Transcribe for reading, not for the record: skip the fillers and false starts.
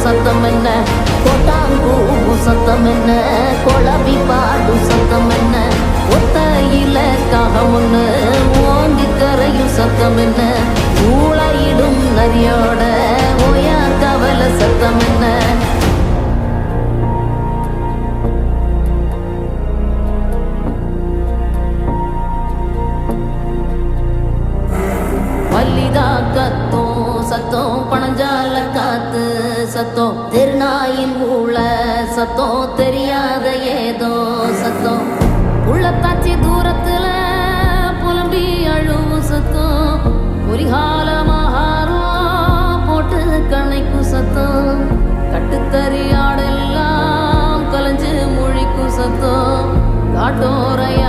சத்தம் என்ன, கொட்டாம்பூ சத்தம் என்ன, குழவி பாடும் சத்தம் என்ன, ஒத்தையில காகமுன்னு ஓங்கி கரையும் சத்தம் என்ன, ஊழையிடும் நரியோட ஓயா கவலை சத்தம் என்ன. மல்லிதா கத்தும் சத்தம், பணஞ்சால காத்து சத்தம், திருநாயின் ஊழ சத்தம், தெரியாத ஏதோ சத்தம், உள்ளத்தாச்சி தூரத்துல புலம்பி அழுவும் சத்தம், பொறிகாலமாகாரம் போட்டு கணைக்கும் சத்தம், கட்டுத்தறியாடெல்லாம் கலைஞ்சு முழிக்கும் சத்தம், காட்டோரையா